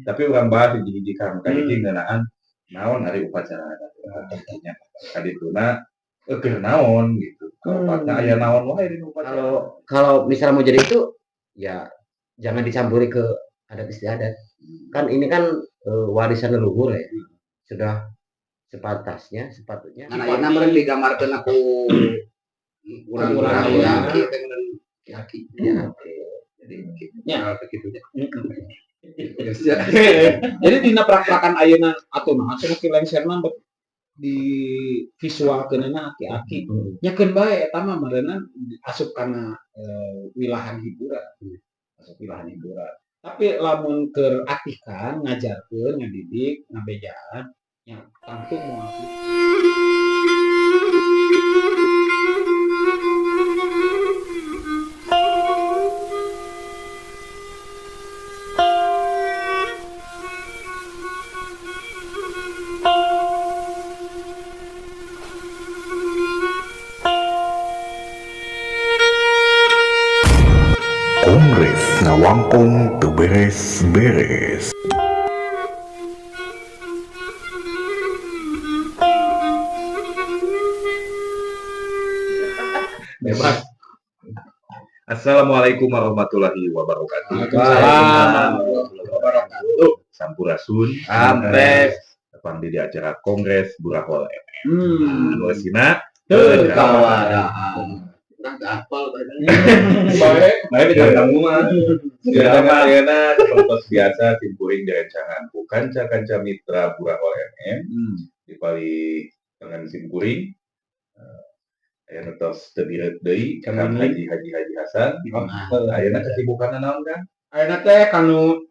Tapi orang bahas hiji-hiji kang kahiji ngeunaan naon hari upacara adat. Tentunya kadituna keur naon gitu. Karepatna aya naon wae di upacara. Kalau misalnya mau jadi itu ya jangan dicampuri ke adat istiadat. Kan ini kan warisan leluhur ya. Sudah sepatutnya. Karena ayeuna meureun digambarkeun aku urang-urang yaki. Ya, Jadi Ya. begitu ya. Jadi dina praktekan ayeuna atuh cenah lengserna di visualkeunna aki-aki. Nyakeun bae eta mah meureunna asup kana wilahan hiburan. Asup wilahan hiburan. Tapi lamun keur atikan ngajarkeun, ngadidik, ngabejaan nya tangtung moal Kongres ngawangkong teu beres-beres. Bebas. Assalamualaikum warahmatullahi wabarakatuh. Waalaikumsalam. Sampurasun. Sampai Depan di acara Kongres Burahol FM. Nulisina Teu kawadaan. Urang teu hafal bae. Baik di tamu mah. Segala mah contoh biasa simpuring direncangan ku kanca-kanca mitra Burahol FM. Di balik dengan simpuring aya tos teu direut deui Kang Haji Hasan. Ayeuna kesibukanna naon kan? ayeuna teh kanu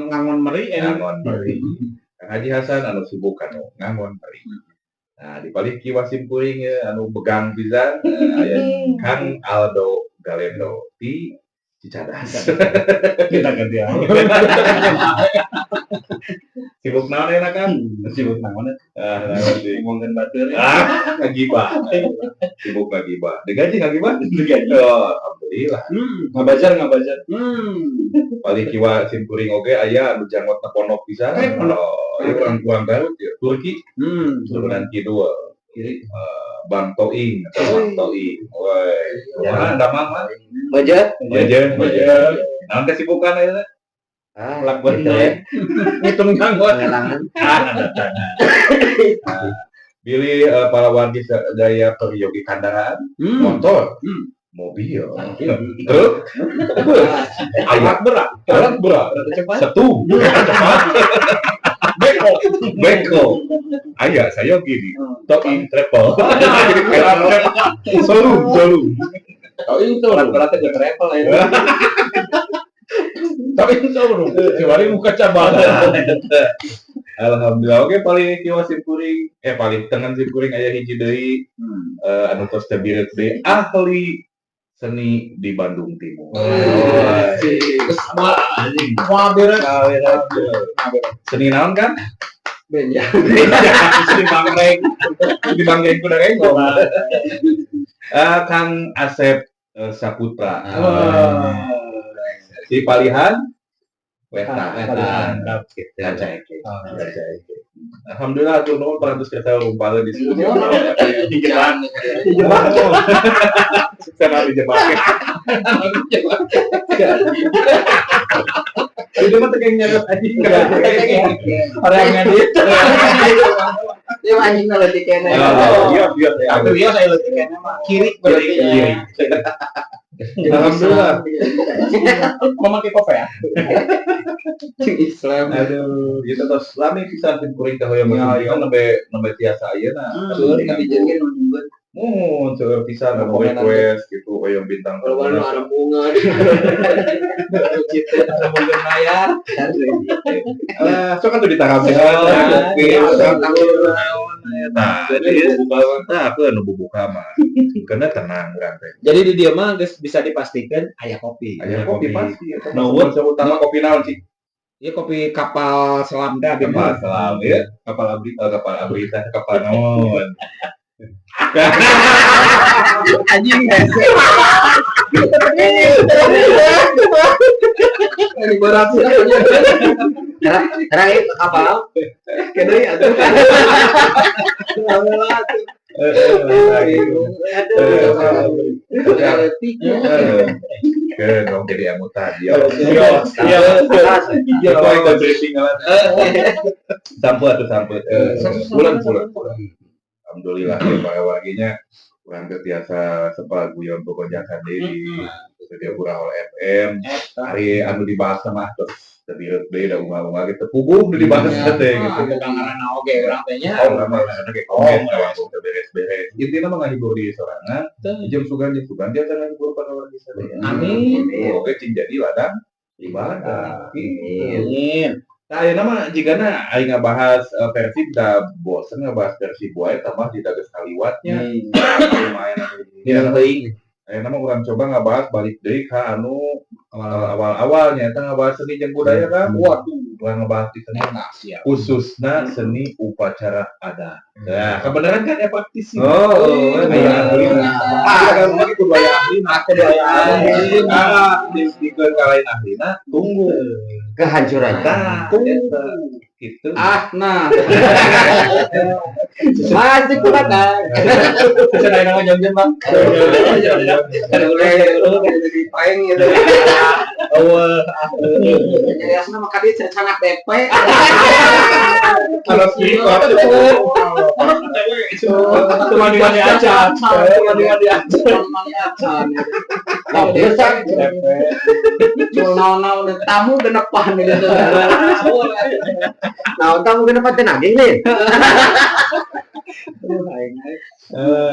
ngangon meri Ngangon bari. Kang Haji Hasan anu sibuk anu ngangon bari. Nah, di balik kiwa simpuring anu begang pisan aya Kang Aldo Galendo di Cicadas. kita ganti aja. Sibuk naon ya kan? Sibuk naon Ngomongkeun batur. Ngagibah. Sibuk ngagibah. Digaji ngagibah? Digaji. Oh, alhamdulillah. ngabajar. Balik kiwa simpuring oge aya anu jangotna pondok pisan. Oh, ieu kurang Garut ya. Turki. Turunan kidul. Bang Toing, Bang Toing. Woi, kumaha damang mah? Budget. Bajer. Naon kesibukan ayeuna? Lakban teh. Ngitung janggot. Ada tangan. Pilih para wargi daya peryogi kandangan, motor, mobil, truk, alat berat, setu, cepat, beko, ayah saya gini, Toing travel, solu, Toing tuh beratnya gak travel ya. Toing tuh cewari muka cabang. Alhamdulillah oke paling kieu simpuring paling tengen simpuring aya hiji deui anu tos teh bireut deui ahli seni di Bandung Timur. Mau beres. Seni naon kan? Benja. Seni bangreng. Di bangreng ku dareng. Kang Asep Saputra. Si palihan wetan. Alhamdulillah tuh nomor 400 kita umpala di sini. Dijebak. Sana dijebak. Itu mah tekeng nyerot anjing. Orang ngedit. Dia anjing leutik kene. Iya. Tapi dia saya leutik kene mah kiri berarti kiri. Alhamdulillah. Memakai kopi ya. Islam. Aduh, gitu terus lami pisan tim kuring teh hoyong nembe tiasa ayeuna. Seueur kabijeun nunjukkeun. Seueur pisan anu request gitu hoyong bintang. Kalau baru arep bunga. Cita mungkin mayar. Sok kan tuh ditarabehan. Nah, jadi buka aku anu bubuka mah. Karena tenang kan teh. Jadi di dia mah geus bisa dipastikan aya kopi. Aya kopi pasti. Nuhun utama kopi naon sih? Ieu kopi kapal selam teh abi Kapal selam ya. Kapal abri teh kapal naon. Anjing hese. Ini berat. Terang itu kapal. Kedai atuh. Ke dong jadi anggota dia. Iya. Kau ikut briefing lah. Samput. Bulan. Alhamdulillah ya para warginya kurang terbiasa sepal guyon pekerjaan diri dia kurang oleh FM hari anu dibahas sama terus terbiut deh dan umah kita punggung dibahas teh gitu Karena oke orang tehnya. nama kayak komen langsung beres intinya mah ngahibur di sorangan jam sugan dia akan ngahibur pada wargi sadaya Amin. oke cing jadi ladang ibadah Amin. nah ya nama jika aing ngabahas versi udah bosen ngabahas versi buaya tambah tidak ada kaliwatnya lumayan nama orang coba ngabahas balik deui ka anu awal-awalnya kita ngabahas seni jeung budaya kan waduh orang ngabahas di seni khususnya seni upacara adat nah kebenaran kan ya praktisi budaya ahli di kalain ahlina tunggu Kehancuran. Gitu. Nah. Masih kurang. Saya nama jam-jam bang. Ada mulai dari prank gitu. Jadi asal nama kadi canak DP. Kalau speaker Teman-teman aja. Nah, biasa. Naon tamu genepan gitu. Nah, kamu kenapa tenang ini?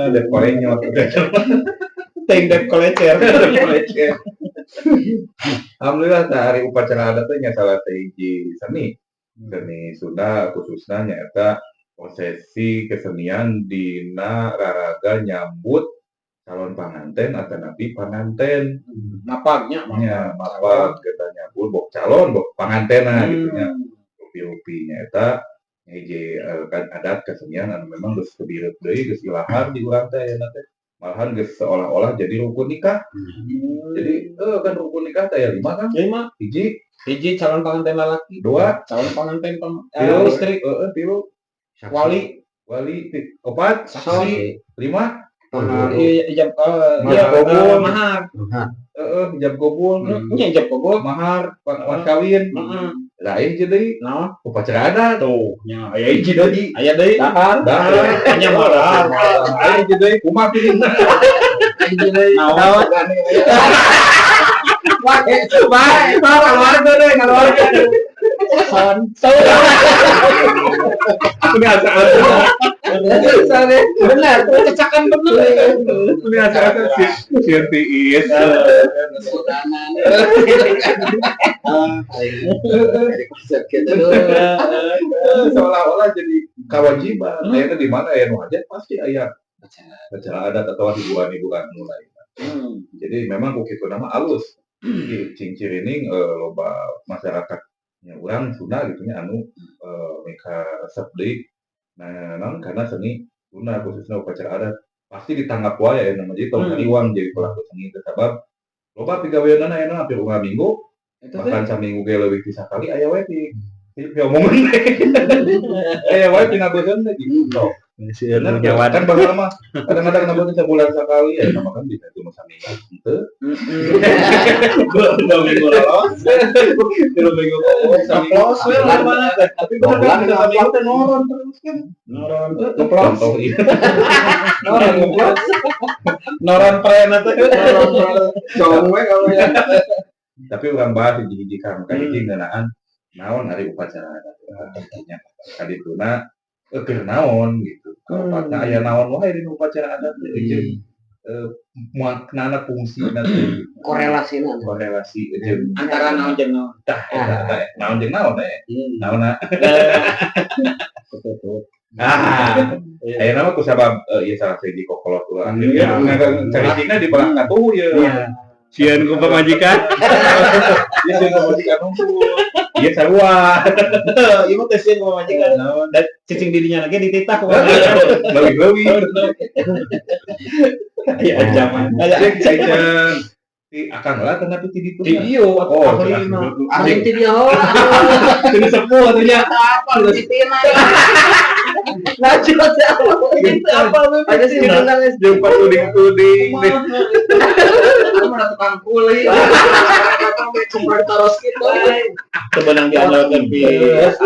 Dep kolenya waktu itu. Dep kolecer. Alhamdulillah hari upacara adat teh nya salah sahiji seni Sunda khususnya nyaeta prosesi kesenian dina raraga nyambut calon panganten atau nabi panganten Mapagnya. mapag kita nyambut bok calon bok pangantena gitu nya rupi-rupinya eta hiji adat kesenian anu memang geus kebiret deui geus ilahar di urang teh aya teh malahan geus seolah-olah jadi rukun nikah jadi kan rukun nikah teh ya 5 kan 5. Hiji calon pengantin laki. 2 Calon pengantin istri 3 wali 4 saksi 5 Ijab mahar. hijab gobul Ijab gobul. mahar mas kawin lain jadi upacara adat Tuh, nya aya hiji deui. Aya deui. dahar Nya mahar. lain jadi kumaha pilih Naon? Keluarga deh, keluarga. Benar, kecakan bener. seolah-olah jadi kewajiban akhirnya di mana ya wajib pasti ayat acara adat atau hiburan mulai jadi memang begitu nama alus cincin ini loba masyarakatnya orang Sunda gitunya anu mereka resep deui nah karena seni Sunda khususnya upacara adat pasti ditanggap wae ya namanya itu uang jadi pelaku seni itu sebab loba pigaweanana aya hampir 5 minggu bahkan saminggu ge leuwih ti sakali aya wae ti ngomongin aya wae tina beun teh gitu bener kan bakal mah kadang-kadang nambah sebulan sekali ya nama kan bisa cuma saminggu henteu 2 minggu lolos 3 minggu Ngeplos we lah mana teh. Tapi bener kan bisa saminggu teh noron terus kan. Noron. ngeplos Noron ngeplos. Noron pren teh. Cong we kalau ya. tapi orang bahas hiji-hiji kan hiji ngeunaan naon hari upacara adat artinya kadituna keur naon gitu kapatna aya naon wae di upacara adat jeung maknana fungsina teh Korelasinya. korelasi jeung Antara naon jeung naon. tah eta naon jeung naon naonna aya nama ku sabab ieu salah siji kokolot ulah caritina di belakang tuh ya Sieun ku pamajikan. ieu sieun pamajikan unggul ieu sarua Ieu teh sieun ku pamajikan. Dan cicing didinya lagi dititah ku. leuwih Aya ancaman. si akang lah tapi ti ditu Di ieu oh Ahli ti dia. Sudah sepuh katanya. Apa lu Cina? Najwa apa lu? Ada sih nangis. Jumpa tuding-tuding nih. Aku mana tukang kuli. Cuma taros gitu. Sebenang diandalkan bis.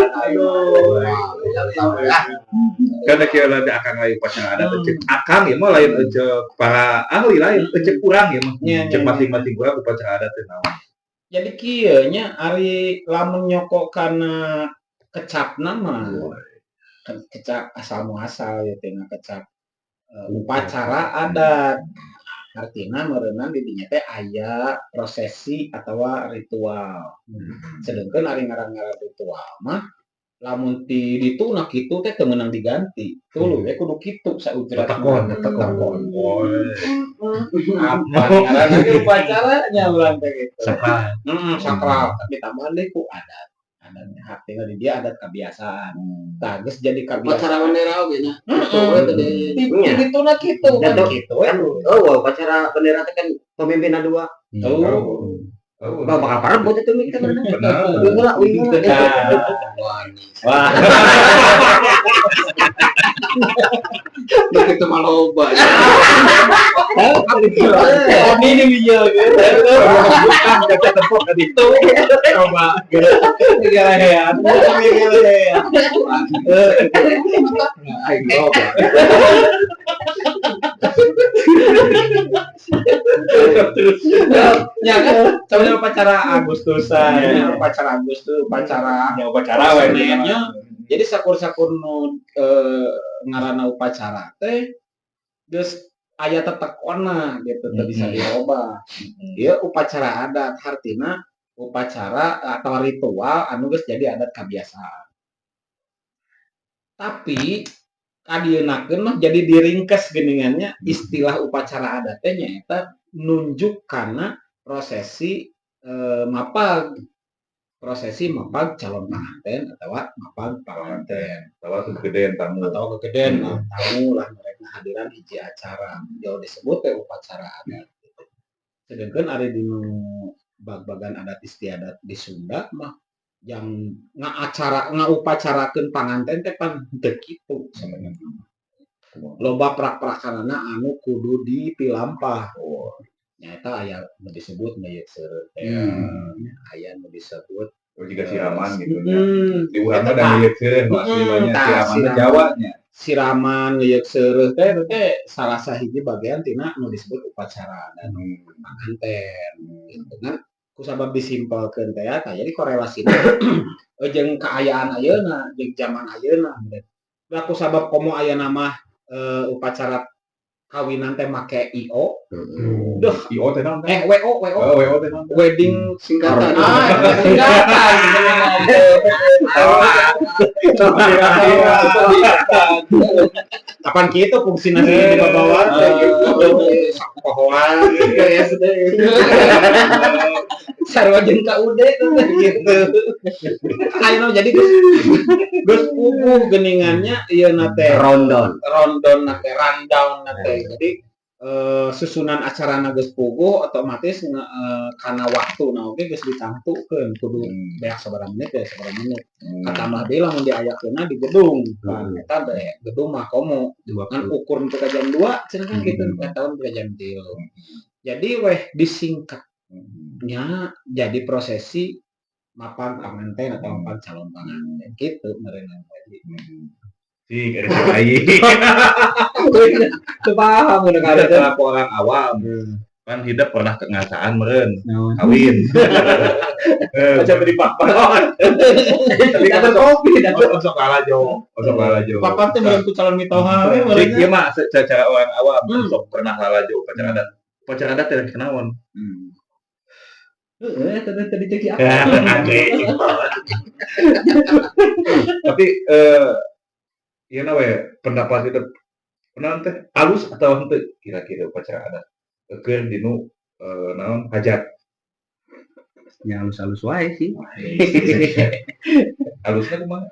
Karena kira nanti akan lain upacara adat cek akang ya mah lain cek para ahli lain cek kurang ya mah cek masing-masing gua upacara adat teh naon. Jadi kieu nya ari lamun nyokok kana kecapna mah kecap asal muasal ya tina kecap upacara adat. Artinya meureunna di dinya teh aya prosesi atawa ritual. Sedangkan ari ngaran-ngaran ritual mah lamun ti dituna kitu teh teu meunang diganti. Tuluy we kudu kitu saujrat Tekon. Apa ngaran ge upacaranya urang teh gitu. Sakral. Sakral ditambahan deui ku adat. Adatnya hak tinggal di dia adat kebiasaan. Tah geus jadi kebiasaan. Upacara bendera oge nya. Dituna kitu kan Jatuh. kitu we. Oh, upacara bendera teh kan pemimpinna dua. Bakal parah buat itu mikir bener. Benar. Wah. Itu mah loba. Ini dia Bukan kita tepuk ke itu. Coba. gelehean. Aing loba. Ya kan, sebenarnya upacara Agustusan, upacara Agustus, upacara nya. Jadi sakur-sakur nu ngaranna upacara teh geus aya tetekonna gitu teu bisa dirobah. Ieu upacara adat artina upacara atau ritual anu geus jadi adat kebiasaan. Tapi kadienakeun mah jadi diringkes geuningannya istilah upacara adat teh nyaeta nunjuk kana prosesi mapag calon pengantin atau mapag pengantin Tawa kegedean tamu. atau kegedean tamu lah mereka hadiran hiji acara jauh disebut teh upacara adat. Sedangkan ada di bag-bagan adat istiadat di Sunda mah yang ngupacarakeun panganten teh pan teu kitu sebenarnya. Loba prak-prakarana anu kudu dipilampah. Nyata aya nu disebut meyeuk seureut teh. Aya nu disebut Jika siraman gitu ya. Di urang mah da milik seureun asli banyak siraman teh Jawa nya. Siraman meyeuk seureut teh salah sahiji bagian tina nu disebut upacara dan panganten. Dengan kusabab disimpelkeun teh tah jadi korelasinya jeung kaayaan ayeuna jeung zaman ayeuna. Da kusabab komo aya nama upacara kawinan teh make IO. Duh, IO teh naon? WO. Oh, WO teh naon? Wedding Singkatan. singkatan. Kapan gitu fungsi nasi di bawah pohoan ya sudah. Sarwa jeung ka ude gitu. Ayo jadi geus puguh geuningannya ieu na teh Rondon nate rundown nate. Jadi susunan acarana geus puguh otomatis kana waktuna oge geus ditangtukeun kudu beak sabaraha menit. Katambah deui lamun diayakeunna di gedung. Kan eta teh gedung mah komo kan ukur teh ka jam 2 cenah kan kitu ka tahun ka jam 3. Jadi weh disingkatnya jadi prosesi mapag panganten atau mapag calon panganten gitu meureunan jadi. Sing ada lain. Teu paham udah Ada salah orang awam. Kan hidup pernah kengasaan meureun. Kawin. Aja beri papan. Tapi kan kopi osok kalajo. Papan teh meureun ku calon mitoha we meureun. Ieu mah secara orang awam sok pernah kalajo upacara adat. Upacara adat teh kenaon? Tadi ceki apa? Tapi ieu na we pendapat itu pernah teh alus atau henteu kira-kira upacara adat keur dinu naon hajat. yang halus-halus wae sih. Alusnya kumaha?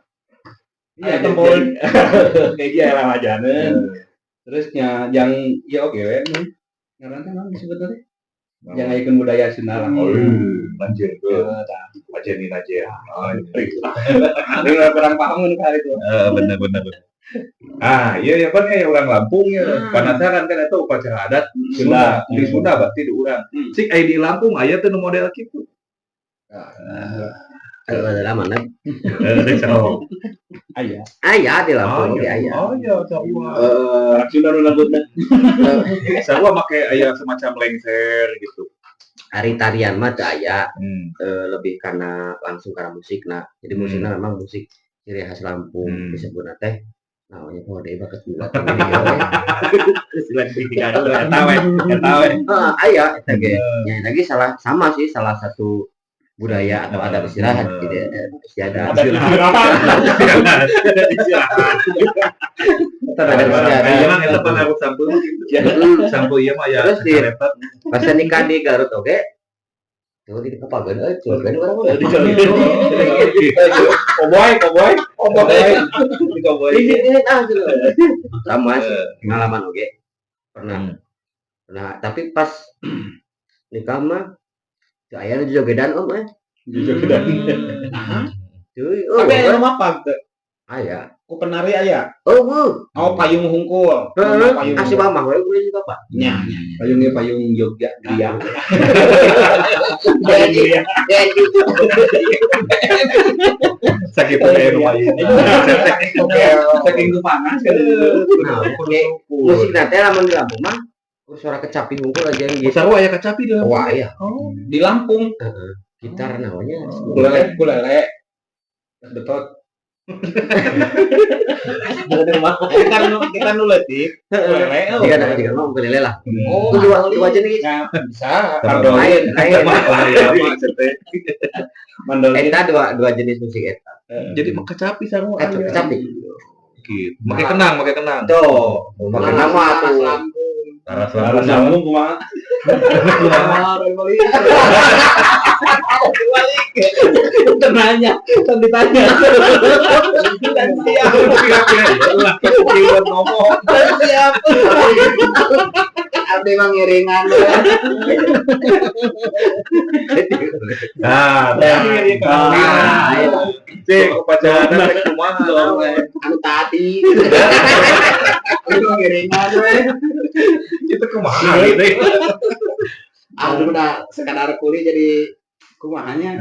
Iya tempol kayak dia lah majana. Terusnya yang ya oke we. Ngaran teh naon disebutna teh? Jangan ikut budaya Sunda lah. Oh, Najer tuh. Majeni Najer. Oh, Ini kurang paham kan kali itu. bener. Iya kan kayak orang Lampung ya. Penasaran kan itu upacara adat Sunda. Di Sunda berarti di urang. Sik aya di Lampung aya teh nu model kitu. Ada mana? Aya. Aya di Lampung ge aya. Oh iya, sarua. Orang Sunda nu nangutna. Sarua make aya semacam lengser gitu. Ari tarian mah teu aya. Lebih karena langsung karena musik. Nah, jadi musiknya memang musik ciri khas Lampung disebutna teh namanya pode bakat bulat. Aya eta ge. Nya lagi salah satu budaya atau adat istirahat gitu istiadat. Itu pengaruh sampul gitu. Sampul ieu mah ya. Terus di pas nikah di Garut oge. Tuh di kapageun curkeun urang mah. Cowboy. Ini sama sih pengalaman oge. Pernah. Nah, tapi pas nikah mah aya nu jogedan om Jogedan. Cuy, Tapi aya nu mapag teh. aya. Ku penari aya. Oh, Payung hungkul. Payung. Asih mamah we boleh juga, Pak. Nya. Payungnya payung Jogja dia. Sakit kayak lumayan. Saking ku panas kan. Nah, musik nanti lamun di Lampung mah suara kecapi hungkul aja yang gitu. Sarua aya kacapi di Lampung. Wah, iya. Di Lampung. Gitar namanya. Kulele. Betot. Kita nu leutik. Kulele. Jika mau ukulele lah. Oh, Dua jenis. bisa. Lain. Mandolin. Eta dua jenis musik eta. Jadi make kacapi sarua. Kecapi. Gitu. Make kenang. Tuh, makan nama tuh. Laras Lampung kumaha? Nanya, kan ditanya. Dan siap. Ngomong. Dan siap. Abdi mah ngiringan. Cek upacara adat kumaha? Anu tadi. Ngiringan. Itu kumaha gitu. Aduh udah sekadar kuli jadi kumahanya.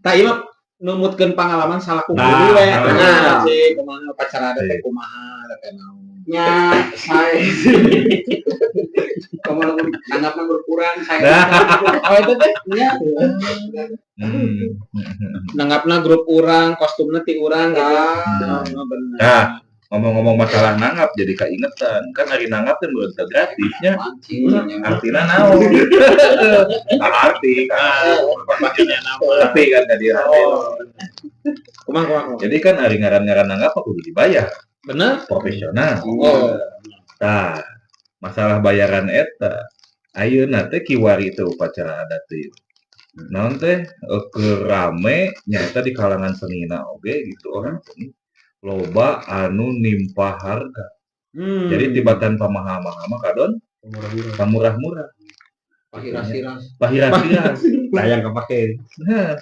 Tah ieu mah numutkeun pengalaman salah kumpul Nah, we. nah. Cik, kumaha pacar ada teh kumaha teh naon. Nya saya kalau anggapnya berkurang saya Oh itu teh nya Hmm. nanggapna grup urang, kostumna ti urang gitu. Bener. Nah, ngomong-ngomong masalah nanggap jadi keingetan kan hari nanggap kan belum gratisnya artinya naon arti kan arti kan tadi Kumaha. jadi kan hari ngaran-ngaran nanggap aku kudu dibayar Bener? profesional Oh. nah masalah bayaran eta ayeuna teh kiwari teh upacara adat teh naon teh kerame nyata di kalangan senina oge gitu orang seni loba anu nimpa harga. Jadi tibatan pamahama-hama kadon pamurah-murah. Pahiras-hiras. Sayang kepake. Nah,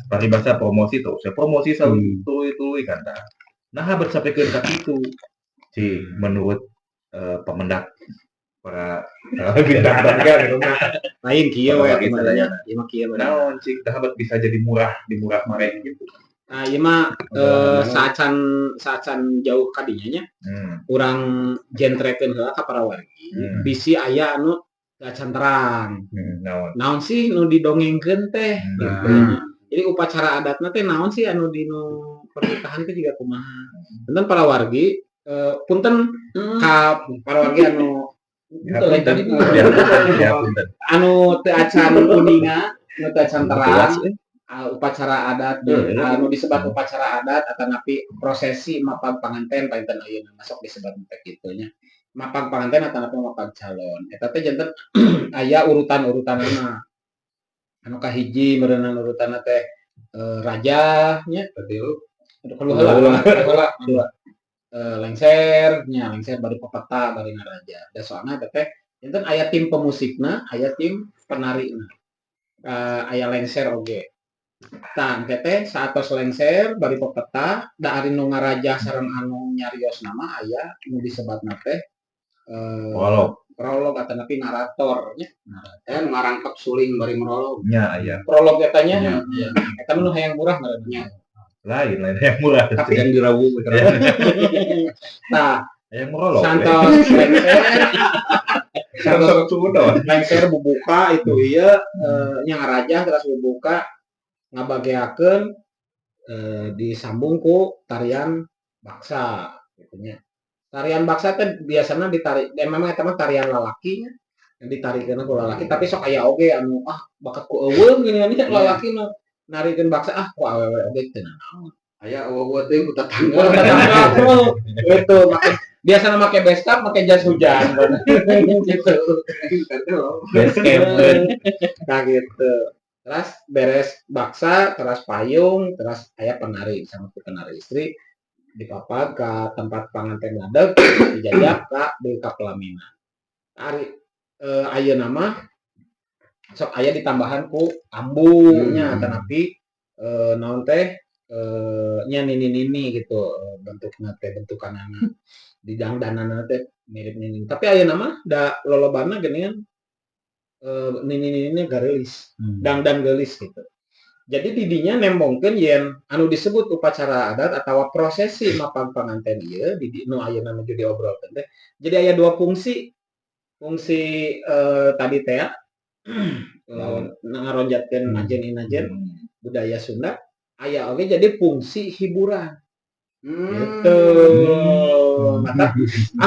paribasa promosi tuh. Saya promosi tuluy kan tah. Nah, bersapekeun ka kitu. Si menurut pemendak para bintang Lain kieu we Ieu mah kieu. naon cik tah bisa jadi murah di murah mareh gitu. Nah, ieu mah saacan jauh kadinya nya. Urang jentrekeun heula ka para wargi. Bisi aya anu acan terang. Naon sih nu didongengkeun teh gitu. Jadi upacara adatna teh naon sih anu dinu pernikahan teh juga kumaha. Punten para wargi punten ka para wargi anu anu teu acan kuninga, nu teu acan terang. Upacara adat anu disebat upacara adat atanapi prosesi mapag panganten painten ayeuna masuk disebat teh kitu nya. Mapag panganten atanapi mapag calon. Eta teh janten aya urutan-urutanna. Anu kahiji meureunna urutanna teh raja nya lengser nya lengser bari pepeta bari raja. Da soalna teh Enten aya tim pemusikna, aya tim penarina. Aya lengser oge. Tah engke teh saatos lengser bari pepeta da ari nu ngarajah sareng anu nyarios nama aya nu disebatna teh prolog atau napi narator nya. Nu ngarangkep suling bari merolog. Nya aya. Prolog eta nya. Eta nu hayang murah ngaranna. Lain yang murah. Tapi Yang dirawu. Nah, Yang merolok. santos lengser Santos sudah. lengser bubuka itu iya nya ngarajah terus bubuka ngabageakeun disambung ku tarian baksa gitu nya. Tarian baksa teh biasanya ditarik memang eta mah tarian lalaki nya. Ditarikeun ku lalaki tapi sok aya oge anu bakat ku eueum gini lalaki nu narikeun baksa ku awewe oge teu naon. Aya eueuh teh ku tetangga. Itu biasanya make beskap, make jas hujan gitu. Nah gitu. Terus beres baksa, terus payung, terus aya penari sama penari istri dipapag ke tempat panganten ngadeg dijajak ka pelaminan. Ari ayeuna mah sok aya ditambahan ku ambunya tetapi naon teh nya nini gitu bentukna teh bentukanana di dangdanana teh mirip nini tapi ayeuna mah da lolobana geuningan nini garelis dangdan geulis gitu. Jadi didinya nembongkeun yen anu disebut upacara adat atau prosesi mapang panganten ieu di nu ayeuna nuju diobrolkeun teh. Jadi aya dua fungsi tadi teh ngaronjatkeun ajen-inajen budaya Sunda aya oge jadi fungsi hiburan. Gitu. Mata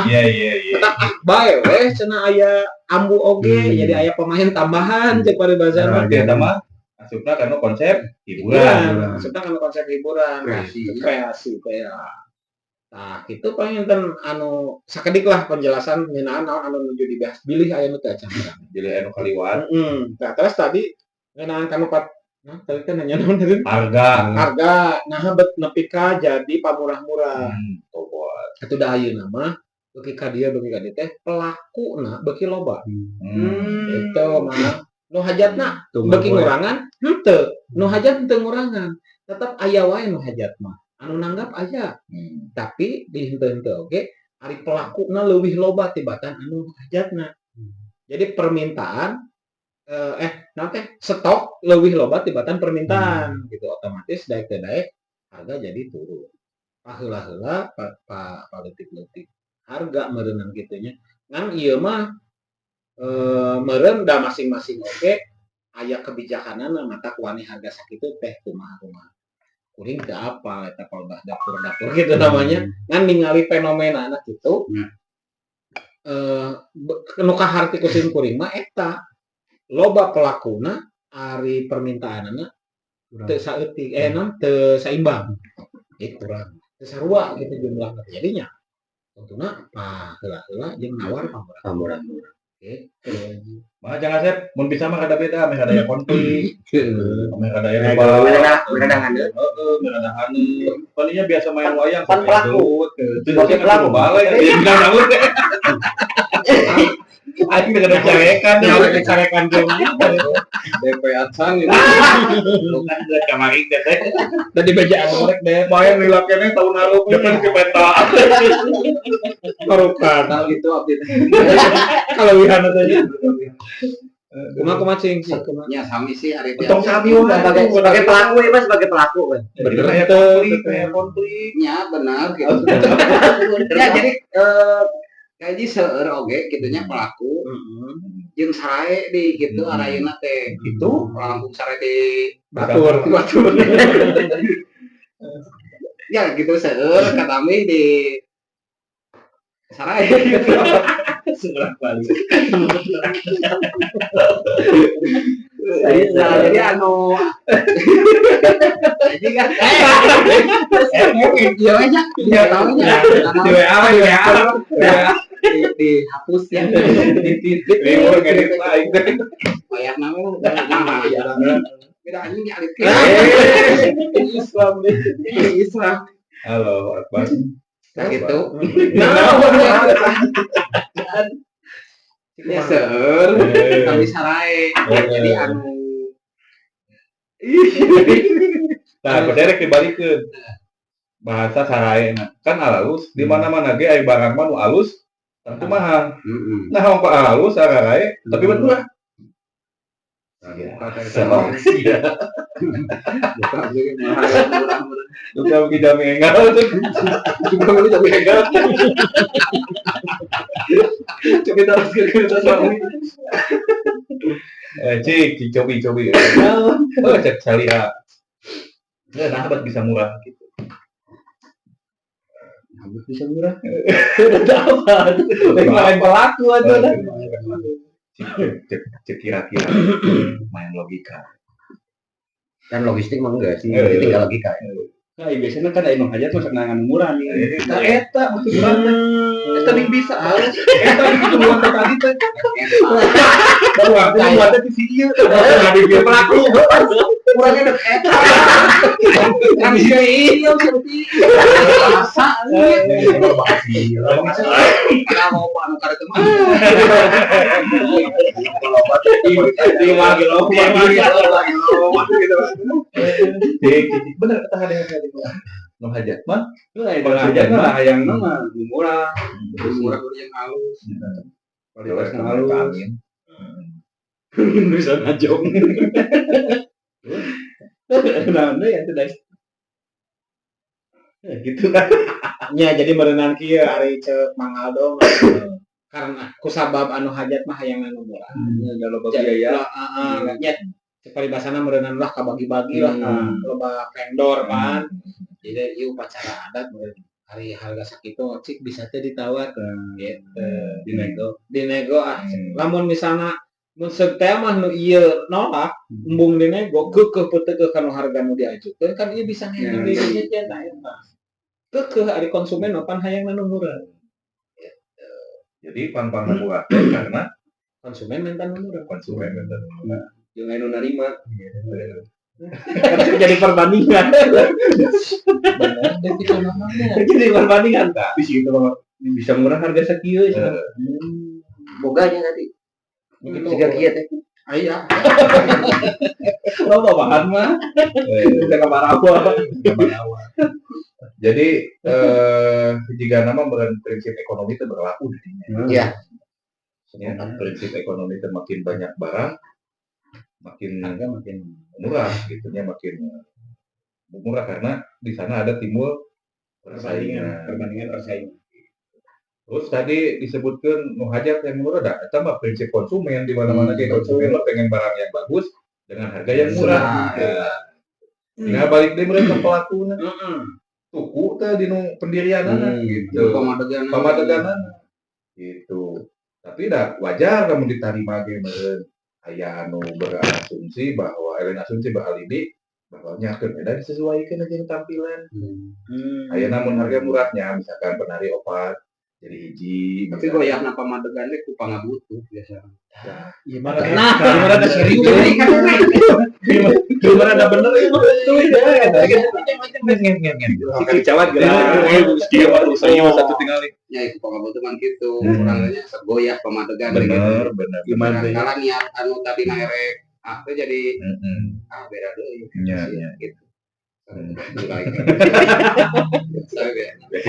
Iya. bae we cenah aya ambu oge jadi aya pemain tambahan cek paribasana. Eta mah asupna kana konsep hiburan. Maksudna kana konsep hiburan, kreasi teh. Nah, itu paling enten anu sakedik lah penjelasan ngeunaan naon anu nuju dibahas bilih aya nu teh acara. Jadi anu kaliwat. Nah, terus tadi ngeunaan kanu tadi kan nanya naon tadi? Harga. Nah, nepi ka jadi pamurah-murah. Atuh da ayeuna mah beuki ka dieu teh pelakuna beuki loba. Itu mah nu hajatna beuki ngurangan henteu. Nu hajat henteu ngurangan. Tetep aya wae nu hajat mah. Anu nanggap aya. Tapi di henteu-henteu oge ari pelakuna leuwih loba tibatan anu hajatna. Jadi permintaan stok leuwih loba tibatan permintaan gitu otomatis daek teh daek harga jadi turun. Heula-heula paleutik-leutik harga meureunna kitu nya. Ngan ieu mah meureun da masing-masing oge aya kebijakanana mata kuani harga sakitu teh kumaha. Kuring teu apa eta kalau dapur gitu namanya. Ngan ningali fenomenana kitu. Nu kaharti ku sim kuring mah eta loba pelakuna ari permintaanana teu saeutik teu saimbang. Kurang teu sarua gitu jumlahna. Jadinya tentuna heula-heula jeung nawar pamurah. Mah jangan Sep, mun bisa mah kada beda, meh kada aya konflik. Meh kada aya Beredangan deui. Beredangan. Palingnya biasa main wayang Pan pelaku. Teu pelaku balik. Aing dengan carekan, carekan DP Atsan ini. Bukan buat kemarin teh. Tadi bejaan korek deh. Main lilaknya tahun lalu depan ke peta. Korukan. Tahu gitu update. Kalau wihana tadi. Kumaha cing sih. Ya sami sih hari Tong sami Sebagai pelaku ya Mas, sebagai pelaku kan. Bener kayak konflik. Ya benar gitu. Ya jadi kaji seueur oge kitunya pelaku jeung sarae di kitu arayeuna teh itu langsung sarae di Batur. Ya gitu seueur katami di sarae Sebelah balik. jadi anu jadi kan iya banyak dia tahunya dihapus ya dititik bayar nama beda anjing dialih Islam Halo, Akbar. gitu Ya seueur tapi sarae. Jadi anu Nah, berderek dibalikeun. Bahasa saraena kan alus di mana-mana ge aya barang mah nu alus tentu mahal. Nah, ongko alus sarae tapi murah. Juga kita mengenal tuh. Juga kita mengenal. Coba terus kita suami. Cik, cobi. Oh, cek salia. Nah, dapat bisa murah gitu. Habis bisa murah. Udah dapat. Main pelaku atau Cek kira-kira main logika. Kan logistik mah enggak sih, jadi tinggal logika. Nah, biasanya kan emang aja tuh senangan murah nih. Nah, eta butuh murah. Eta ning bisa harus. Eta gitu luar tadi teh. Baru aku buat di sini. Ada dia pelaku. kurangnya dek eta. Kan bisa iya seperti. Masa kalau anu karek mah. Di lagi lo, bener kata hadiah no hajat mah hajat mah hayang mah murah murah yang halus. kualitas halus bisa ngajong nah ya itu guys gitu lah nya jadi merenang kieu ari ceuk Mang Aldo karena kusabab anu hajat mah hayang anu murah da loba biaya nya paribasana merenang lah kabagi-bagi lah loba vendor kan jadi ieu upacara adat hari harga sakitu cik bisa teh ditawarkeun gitu dinego lamun misalna mun teh mah nu ieu nolak embung dinego keukeuh peuteukeuh kana harga nu diajukeun kan ieu bisa ngeunang dirinya teh eta keukeuh ari konsumen pan hayang nu murah jadi pan-pan murah karena konsumen minta nu murah jeung anu narima jadi perbandingan bener dan kita namanya jadi perbandingan tak di situ bisa murah harga sakieu Boganya nanti. Jika kieu teh. aya lo bahan mah bisa kamar apa jadi jika nama prinsip ekonomi itu berlaku Iya. prinsip ekonomi itu makin banyak barang makin harga makin murah gitunya makin murah karena di sana ada timbul persaingan. Terus tadi disebutkan nu hajat yang murah dah eta mah prinsip konsumen di mana-mana kayak konsumen mah pengen barang yang bagus dengan harga yang murah. Tinggal balik deui mereka pelakuna. Tuku teh di nu pendirianana gitu. Pamadeganana. Gitu. Tapi dah wajar kamu diterima ge meureun. Aya anu berasumsi bahwa asumsi beralibi bahwa nyakeun eta disesuaikan aja tampilan. Aya namun harga murahnya misalkan penari opat jadi hiji tapi goyahna pamadegan teh ku pangabutuh biasa. Gimana ada serius gimana ada bener itu kecawat satu tinggal Ya iku pangabutuh man kitu urangnya goyah pamadegan bener gimana kalau niat anu tadi naerek teh jadi beda deui nya gitu.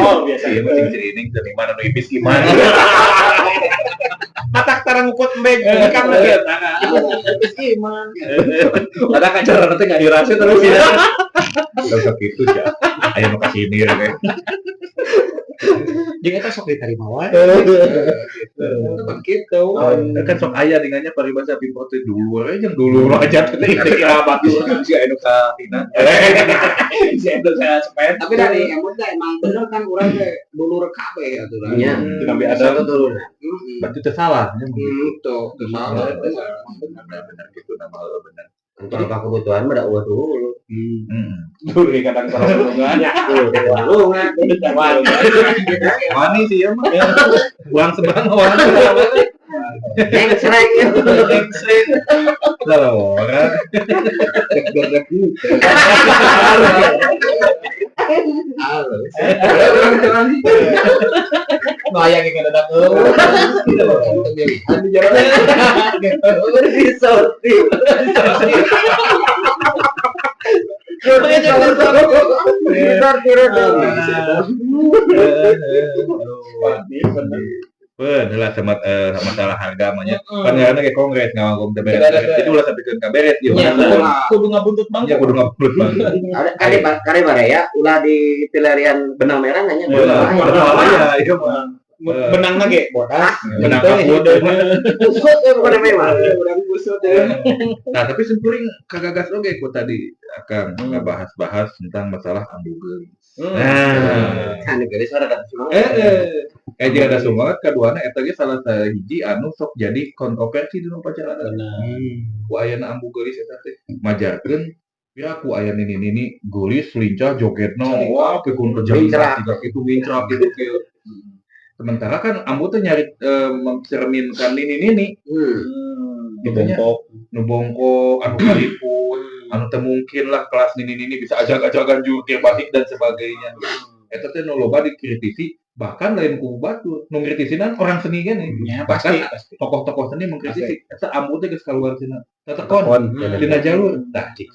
Oh biasa iya masih cerining dari mana nu ibis gimana matak tarang ukut embeg kan lagi ibis gimana ada kacar nanti nggak dirasa terus ya kalau gitu ya ayo nu kasini ya jeung eta sok diterima wae gitu kan sok aya dengannya paribasa pipote dulu aja dulu aja teh kira batu si anu ka tina si anu saya sepet tapi dari emang bener kan urang teh dulur kabeh aturan Iya. tapi ada turun. berarti teh salah tuh salah benar gitu nama lo benar Untuk apa kebutuhan mah da eueuh dulu. dulu kadang sarungan mani sih ya mah uang seberang uang Nengsrek. lah orang deg-deg gitu bayang yang ada Disorti. Bener sama masalah harga namanya. Kan karena kayak kongres ngawang teh beres. Jadi ulah sampai ke beres ieu. kudu ngabuntut Ya mangga. kudu ngaplut bang. Kare bare ya ulah di pilarian benang merah nanya. Ya, itu mah. Benang lagi bodas. Benang kaput. Pada memang. Nah, tapi simpuring kagagas oge ku tadi akan ngebahas-bahas tentang masalah ambu geulis. Nah, Anu geus ora ada semangat. kayak jika ada sumbangan kaduana eta ge salah sahiji anu sok jadi kontroversi di pacaran. Ku ayeuna ambu geulis eta teh majarkeun ya ku aya nini geulis lincah jogetna wah pikeun kerja tiga kitu wincrak gitu kieu. Sementara kan ambu teh nyari mencerminkan nini gitu nya nu bongkok anu kaliput anu teu mungkin lah kelas nini bisa ajag-ajagan jukir batik dan sebagainya. Eta teh nu loba dikritisi bahkan lain ku batur nu ngritisinan orang seni gini Ya, bahkan pasti. tokoh-tokoh seni mengkritisi eta ambu teh geus kaluar tina tetekon dina jalur tah cik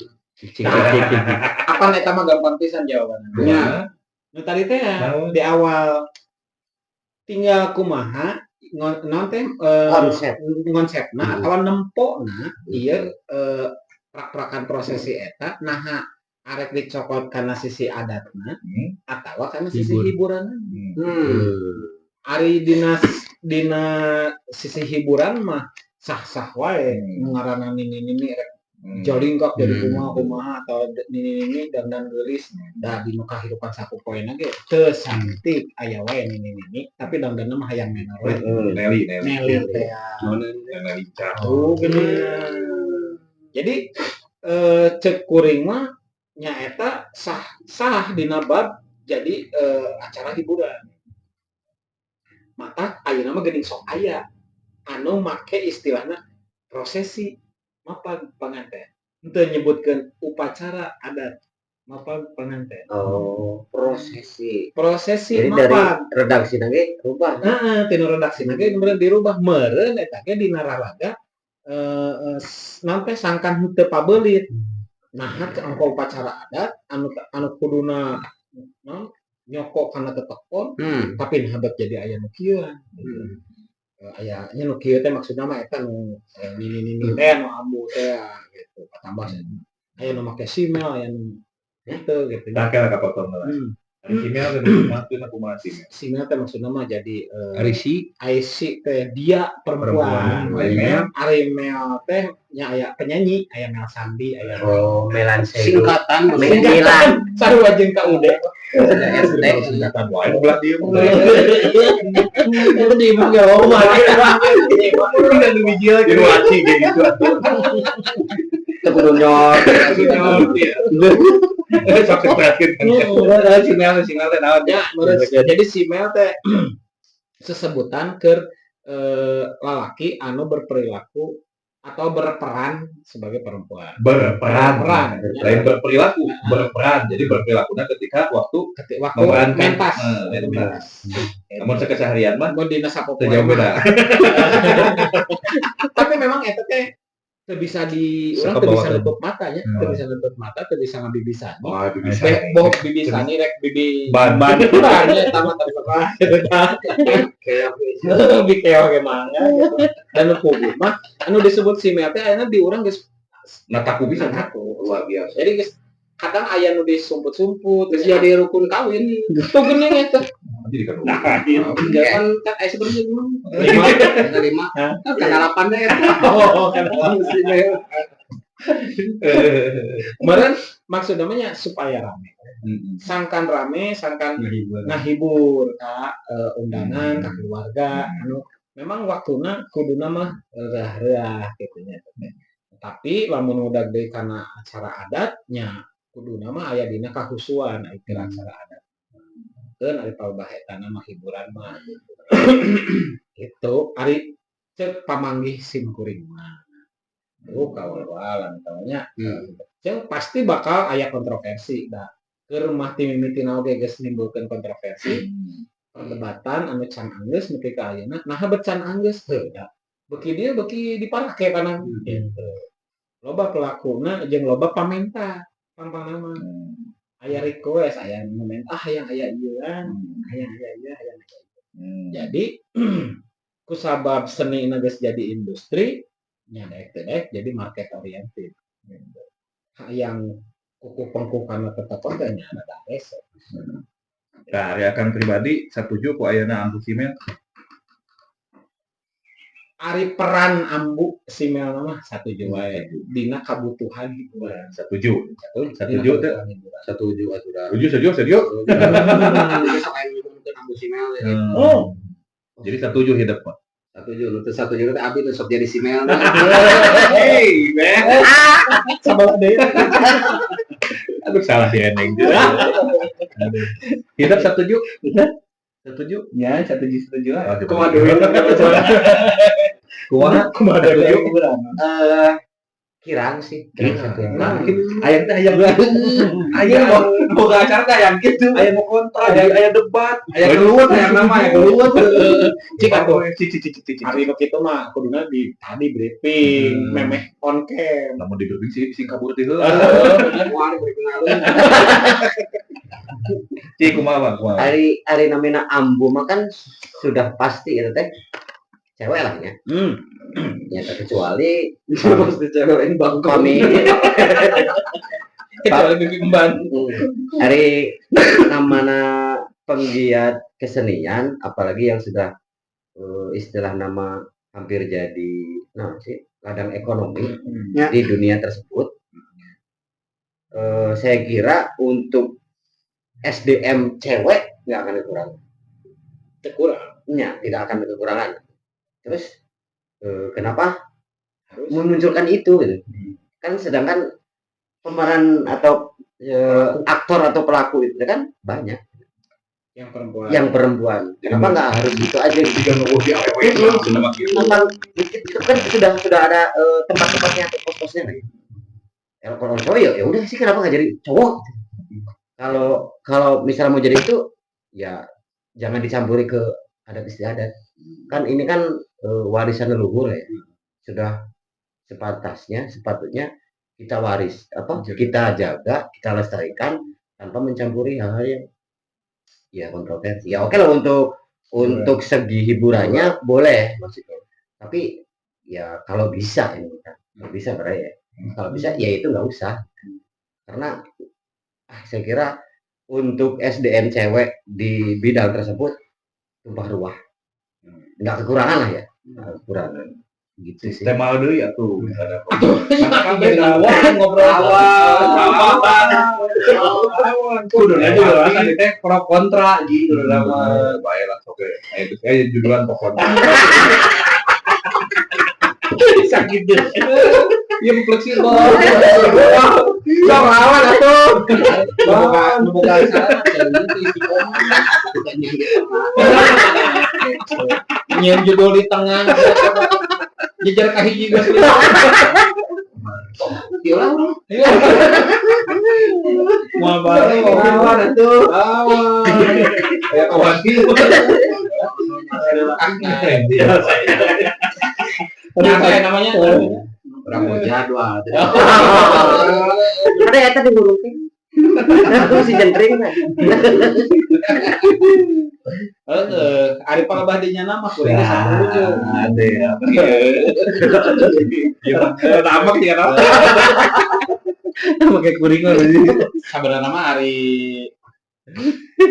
Apa eta mah gampang pisan jawabannya. ya Nu tadi teh di awal tinggal kumaha konsepna atawa nempona ieu prak-prakan prosesi eta naha arek dicokot karena sisi adatna atawa karena sisi hiburan. Ari dina sisi hiburan mah sah-sah wae ngaranna nini rek jolingkok jadi kumaha atau nini dandan geulis da di kahirupan sakupoena ge teu cantik aya wae nini tapi dandanna mah hayang menor we. Nelly Nelly Nelly gini. Jadi cek kuring mah nyaeta sah dina bab jadi acara hiburan. Mata ayeuna mah geuning sok aya anu make istilahna prosesi mapag panganten. Henteu nyebutkeun upacara adat mapag panganten. Oh, prosesi. Prosesi Jadi dari mapag. redaksi nage rubah. Heeh, tinu redaksina ge bener dirubah meureun eta ge dina raraga nanti sangkan henteu pabeulit. Nah, angka upacara adat anu kuduna nyokok kana tetekon tapi habat jadi aya nu kieu. Aya nya nu kieu teh maksudna mah eta nu nini teh nu ambu teh gitu. Tambah aya nu make simel aya nu gitu gitu. tah kana kapotong lah simel teh matuin aku masih Simel teh maksudna mah jadi arisi IC teh dia perempuan. Arimel teh nya aya penyanyi, aya Mel Sandi, aya Melanseng. Singkatan Milan. sarua jeung ka ude. SD. singkatan wae belah dieu Itu di mah ge loba. tinggal nu biji lagi nu aci gitu Teu kudu nyor. sakit terakhir Simel teh naon ya? Jadi simel teh sesebutan keur lalaki anu berperilaku atau berperan sebagai perempuan. berperan lain berperilaku berperan jadi berperilakunya ketika waktu memerankan mentas. namun sekeseharian mah Mun dina sapopoe jauh beda tapi memang eta teh teu bisa urang teu bisa nutup matanya, teu bisa nutup mata, teu bisa ngabibisan. wah bisa Boh bibisani rek bibi ban banyak tamat terserah bikeoh ge mangga gitu. Dan publik mah anu disebut simel teh ayeuna di urang geus nataku bisa luar biasa. Jadi geus kadang aya nu disumput-sumput geus jadi rukun kawin. Tuh geuning eta. jadi kan Kan aya sebenarnya 5 kan 8 deh Oh, kan kemarin maksud namanya supaya rame. Sangkan rame, sangkan ngahibur ka undangan ka keluarga anu memang waktuna kuduna mah reah-reah gitu nya. Tapi lamun udah deui kana acara adatnya kuduna mah aya dina kahusuan aya acara adat. Keun ari pabahetana mah hiburan mah gitu. Itu ari cek pamanggih simkuring mah. Kawalan tanya. Cek pasti bakal aya kontroversi da. Keur mah ti mimiti oge geus nimbulkeun kontroversi. perdebatan anu can anggeus nepi ka ayeuna nah bet can anggeus teu ya beuki dieu beuki diparake kana gitu loba pelakuna jeung loba pamenta pang-panama aya request aya nu menta hayang aya ieu kan hayang aya ieu hayang aya ieu. Jadi kusabab seni geus jadi industri nya daek jadi market oriented hayang kuku pengkukana tetep nya ada rese. Nah, ari akan pribadi satuju ku ayeuna ambu simen. Ari peran ambu simel mah satuju wae dina kabutuhan hiburan. Satuju teh. Setuju aturan. Setuju. Jadi sok aya ngomongkeun ambu simel. Oh. Jadi satuju hidup mah. Satuju teh abi teh sok jadi simel. Hei, man. Sabalah deui. Aduh salah si Eneng. Aduh. Hidup satuju. Satuju. Ya, setuju lah. Kumaha dulu. Kumaha satuju. Kirang sih. Satu. Aya teh aya boga acara teh aya kitu. Aya mau kontra, aya debat, aya keluar aya nama aya keluar. Cik atuh hari nu kitu mah kuduna di tadi briefing memeh on cam. Lamun di briefing sing kabur teh heuh. Wah, berpengaruh. Cik kumaha? Ari namina ambu mah kan sudah pasti itu teh cewek lah ya. Ya kecuali Pasti cewek bang kami Kecuali bibi kemban. hari namana penggiat kesenian apalagi yang sudah istilah nama hampir jadi sih ladang ekonomi di dunia tersebut. Saya kira untuk SDM cewek nggak akan kekurangan. Ya, tidak akan kekurangan. Terus kenapa harus memunculkan itu gitu? Kan sedangkan pemeran atau aktor atau pelaku itu kan banyak yang perempuan. Kenapa nggak harus itu aja gitu? Memang itu kan sudah ada tempat-tempatnya atau pos-posnya nih. Kalau cowok ya udah sih kenapa nggak jadi cowok? Kalau misalnya mau jadi itu ya jangan dicampuri ke adat istiadat. Kan ini kan warisan leluhur ya. Sudah sepatutnya kita kita jaga, kita lestarikan tanpa mencampuri hal-hal yang ya kontroversi. Ya oke lah untuk segi hiburannya boleh maksudnya. Tapi ya kalau bisa ini kan, kalau bisa berarti ya. Kalau bisa ya itu nggak usah. Karena saya kira untuk SDM cewek di bidang tersebut tumpah ruah. Nggak kekurangan lah ya. Nggak kekurangan. Gitu sih. Tema dulu ya tuh. Kan beda awan. Kudu aja kan teh pro kontra gitu lama. Baiklah oke. Itu saya judulan pro kontra. Sakit deh. Iya fleksibel. Sok lawan atuh. Buka sana Nyen judul di tengah. Jejer kahiji geus. Mau bareng lawan atuh. Lawan. Kayak kawan gitu. Apa namanya? Rambut jadwal. Ada ya tadi burung sih. Aku si jentring kan. Ari pangabadinya nama kuring samuju. Ada ya. Iya. Tamak ya kan. Pakai kuring sabenerna nama Ari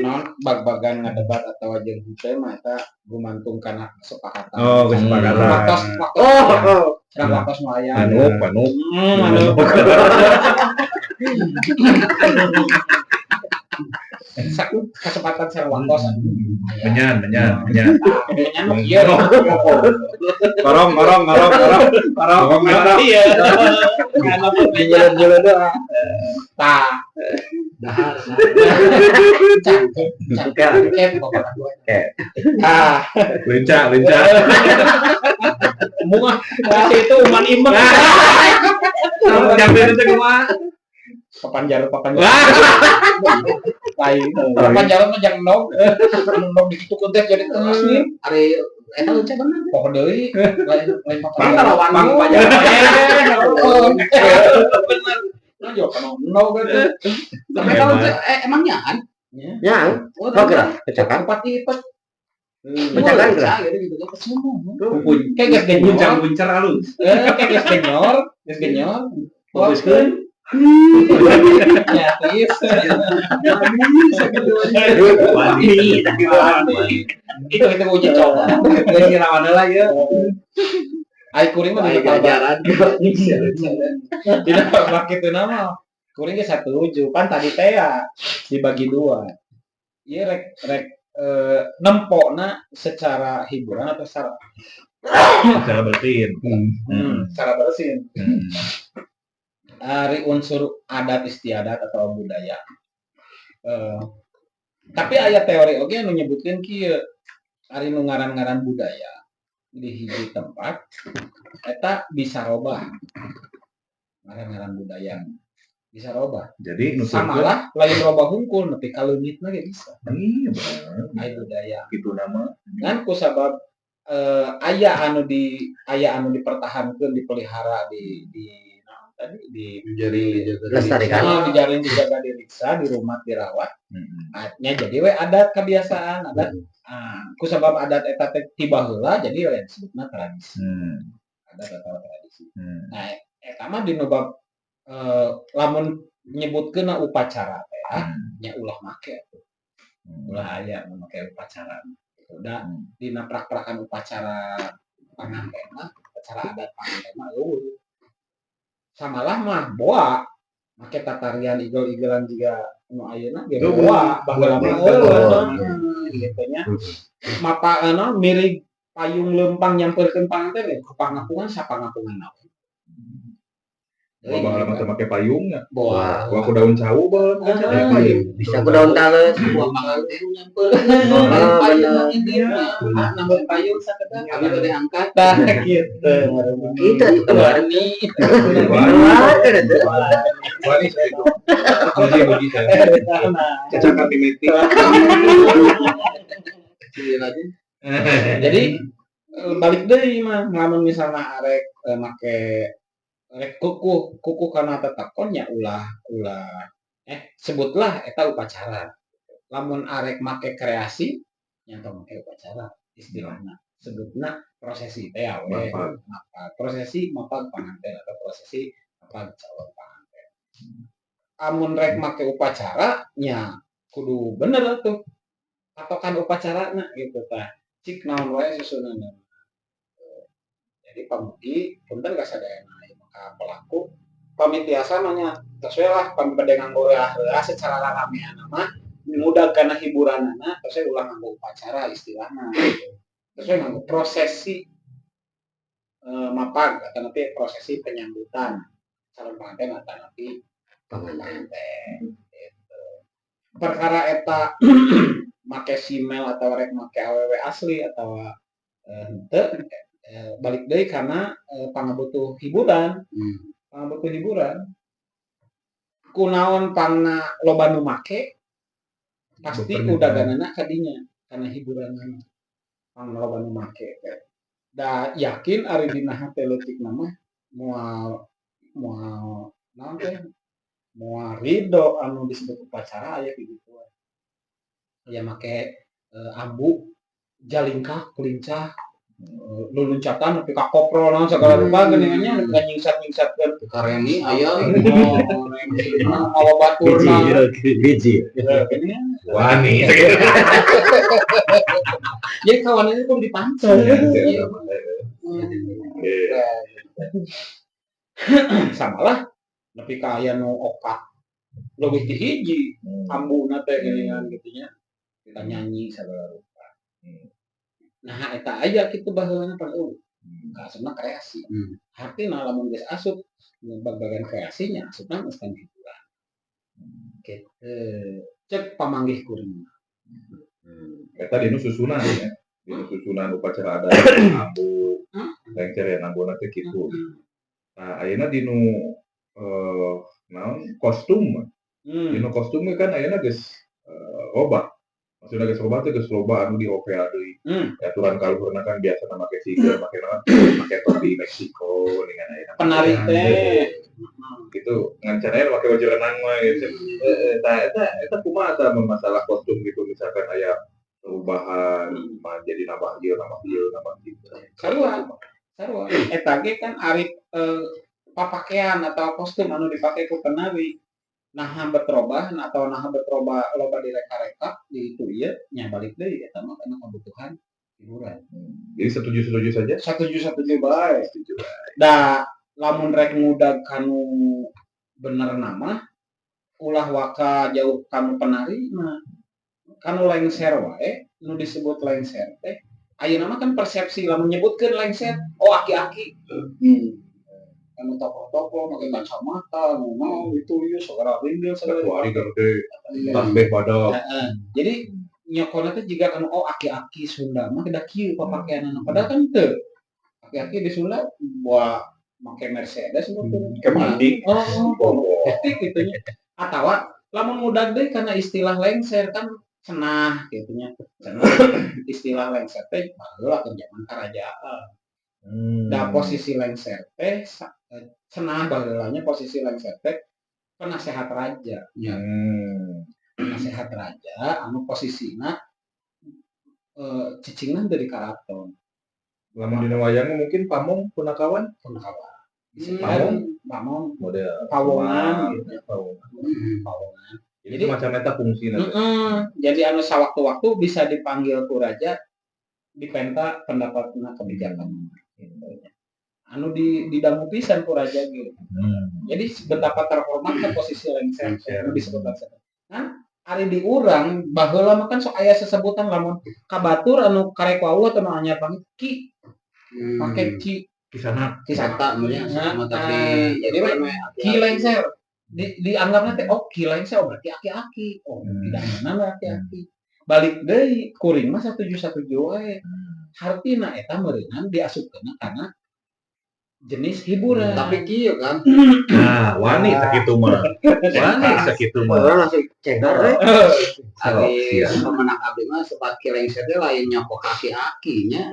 non bag-bagan ngadebat atau aja henteu mah eta gumantung kana kesepakatan. Oh, kesepakatan. Waktos serang waktos nu aya. Anu. Kesempatan serang waktos. Menyan. Menyan ieu. Korong. Iya. Kana pun jalan-jalan doa. Tah. Dahar. Lincah. Bunga itu uman iman. Jambe itu kumaha? Papan jarum. lain. Apa jalan mah jangan nog. Nog di situ kontes jadi keras nih. Ari eta lucak bener. Pokok deui lain Bang lawan Bang lu. pajak. Bener. Nah, jauh kan nog gitu. Tapi kalau emangnya kan? Yang Oh, oke lah, kecakan. Empat lipat. Pecakan lah. Gitu kan kesumbu. Kayak gas genyor. Buncang-buncar alus. Kayak gas genyor. Baguskeun. Kreatif. Itu uji coba. Gak sirawan lah ya. Ai kuring mah di Pelajaran. tidak pakai itu nama. Kuring ge 1 pan tadi teh ya dibagi 2. Ieu rek nempokna secara hiburan atau secara bersin. secara bersin. Ari unsur adat istiadat atau budaya. Tapi aya teori oge anu nyebutkeun kieu ari nu ngaran-ngaran budaya di hiji tempat eta bisa robah. Ngaran-ngaran budaya bisa robah. Jadi Samalah lain robah hungkul nepi ka leungitna ge bisa. Iya benar. Ai budaya. Itu nama. Kan kusabab aya anu dipertahankeun dipelihara di tadi di Lestarikan. dijalin dijaga diriksa dirumah dirawat nya jadi we adat kebiasaan adat kusabab adat eta teh tiba heula jadi we disebutna tradisi adat atau tradisi nah eta mah dinu bab lamun nyebutkeun upacara teh nya ulah make atuh ulah aya nu make upacara udah dina prak-prakan upacara panganten mah upacara adat panganten mah samalah mah boa make tatarian igel-igelan juga nu ayeuna ge boa baheula mah gitu nya mata mirip payung lempang nyamperkeun panganten we pangapungan sapangapungan naon Baheula mah teu make payungnya. Boa. Gua ku daun cawu baheula mah payung. Bisa ku daun tales. Buah panganten nyampeun nambah payung sakedah abi bade angkat tah kitu Itu kemarin Wah, ini itu. Muji saya. Kecakan di meeting. jadi balik deui mah lamun misalna arek make rek kuku kana tetakonnya ulah sebutlah eta upacara lamun arek make kreasi nya tong make upacara istilahna sebutna prosesi teh we prosesi mapag panganten atau prosesi mapag calon panganten amun rek make upacara nya kudu bener tuh patokan upacarana gitu tah cik naon wae susunana jadi pamugi punten kasadayana maka pelaku pamitiasa nya sesuai lah pamibade nganggo secara ramean mah mudah kana hiburanana terus ulah nganggo upacara istilahna terus nganggo prosesi mapag atau nanti prosesi penyambutan calon pengantin atau nanti pengantin gitu. Perkara eta make simel atau rek make awewe asli atau henteu balik deui karena pangabutuh hiburan. Pangabutuh hiburan. Kunaon pangna loba nu make pasti udaganana kadinya karena hiburanana. Pangna loba nu make da yakin ari dina hate leutik nama moal naon teh moal ridho anu disebut upacara aya kitu. Ya make ambu jalingkah kulincah luluncatan nepi ka kopro naon sagala rupa geuningannya nyingsat-nyingsatkeun kareni aya mawa baturna biji Wani. jadi kawan itu pun dipancing samalah nepi ka aya nu okat leuwih ti hiji ambuna teh geuningan kitu nya kita nyanyi sagala rupa nah eta aya kitu baheulana pan asupna kreasi artina lamun geus asup bagian kreasinya asupna geus kan hiburan kitu cek pamanggih kuring Eta dinu susunan ya. Dinu susunan upacara adat ambu lengser ya nambona teh kitu. Nah, ayeuna dinu naon kostum. Dinu kostum kan ayeuna geus loba. Maksudnya geus loba teh geus loba anu di OPA deui. Aturan kaluhurna kan biasa make sigar, make topi Meksiko dengan aya Penari teh. gitu ngan caranya make baju renang mah gitu. Eta kumaha tah masalah kostum gitu misalkan aya perubahan jadi nambah ieu gitu. Sarua. Eta ge kan ari papakaian atau kostum anu dipake ku penari. Nah betroba loba direka-reka di itu ieu nya balik deui eta mah kana kebutuhan hiburan. Jadi setuju saja. Setuju bae. Da lamun rek ngudag kanu bener nama ulah waka jauh kanu penari mah kanu lengser wae nu disebut lengser teh ayeuna mah kan persepsi lamun nyebutkeun lengser aki-aki anu tokoh-tokoh make kacamata nu itu ieu sagara rindel sagara Hari gede tasbih pada. jadi nyokona teh jiga kanu aki-aki Sunda mah da kieu papakeanana padahal kan teu aki-aki di Sunda buat make Mercedes Ke mandi. gitu nya atawa lamun mudag deui kana istilah lengser kan cenah gitu nya istilah lengser teh baheula ke zaman karajaan da posisi lengser teh cenah baheulanya posisi lengser teh penasehat raja nya penasehat raja anu posisina cicingna dari karaton. Lamun dina wayang mungkin pamong punakawan. Pamong Model pawongan gitu. Pawongan. Jadi macam eta fungsina. Jadi anu sawaktu-waktu bisa dipanggil ku raja dipenta pendapatna kebijakan gitu. Anu didangu pisan ku raja gitu. Jadi betapa terhormatnya posisi lengser anu disebut lengser. Nah, ari di urang baheula mah kan sok aya sesebutan lamun kabatur anu karek wawuh atau anu anyar banget ki make ki Kisana namanya tapi jadi ki lengser dianggapnya teh ki lengser berarti aki-aki tidak mana aki-aki balik deui kuring mah satuju wae hartina eta meureunan diasupkeun karena jenis hiburan tapi kieu kan nah wani sakitu mah orang langsung cengkar ari pemenang abdi mah sepat lengser teh lain nyokok aki-akinya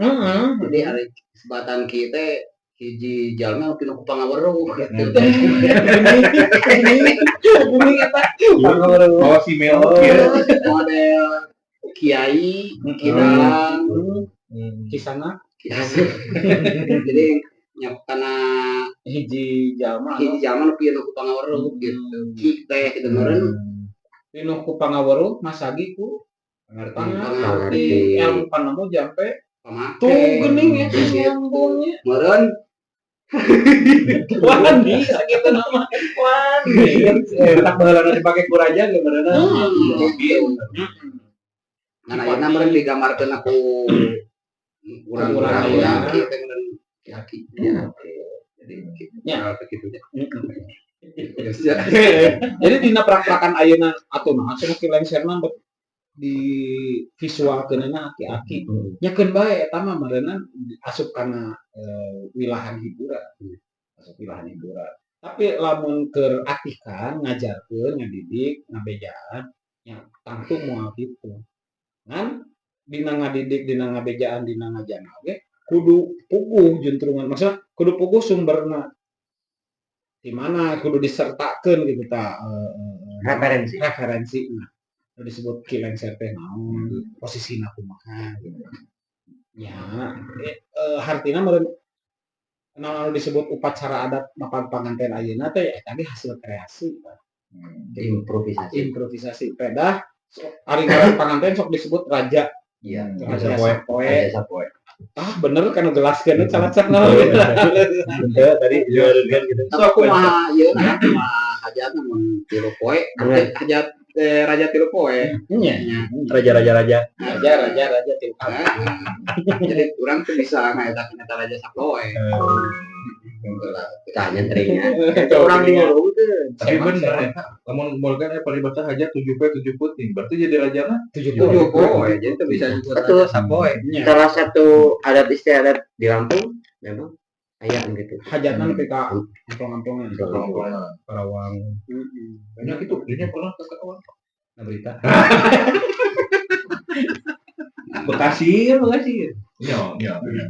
jadi hari sebatan kita hiji jalma pinu ku pangaweruh gitu. Bumi eta pangaweruh. Bawa si Melo Model kiai, kidalang, kisana. Jadi nyok kana hiji jalma pinu ku pangaweruh gitu. Ki teh kitu meureun pinu ku pangaweruh masagi ku Pangarti. ilmu panemu jampe pamake. tuh geuning ya nyambungnya. Meureun Wani sakitu nama wani. Tak baheula dipake ku raja ge beneran. Nah, ayeuna meureun digambarkeun aku urang-urang kieu teh meureun ki-ki. Jadi nya begitu ya. Jadi dina prak-prakan ayeuna atuh cenah ki lengserna di visualkeunna aki-aki nyakeun bae eta mah meureunna asup kana wilahan hiburan tapi lamun keur atikan ngajarkeun ngadidik ngabejaan nya tangtu moal kitu ngan dina ngadidik dina ngabejaan dina ngajana oge kudu puguh juntrungan maksudna kudu puguh sumberna di mana kudu disertakeun gitu ta referensi disebut ki lengser teh naon posisina kumaha gitu. Ya hartina meureun naon disebut upacara adat mapan panganten ayeuna teh eta ge hasil kreasi improvisasi pedah ari ngaran panganten sok disebut raja raja sapoe bener kan gelaskeun calacakna tadi kan gitu. Sok kumaha ieu nah hajat mun tilu poe hajat raja tilu poe nya Raja tilu jadi urang tuh bisa ngaetakeun eta raja sapoe tanya terinya orang di ngurung teh tapi bener lamun mulkan paribasa hajat 7 puting berarti jadi rajana 7 poe jadi itu bisa disebut betul raja sapoe salah satu adat istiadat di Lampung memang aya gitu hajatna nepi ka ampong-ampongan Karawang banyak itu dia pernah ke Karawang berita. Bekasi. Nya benar.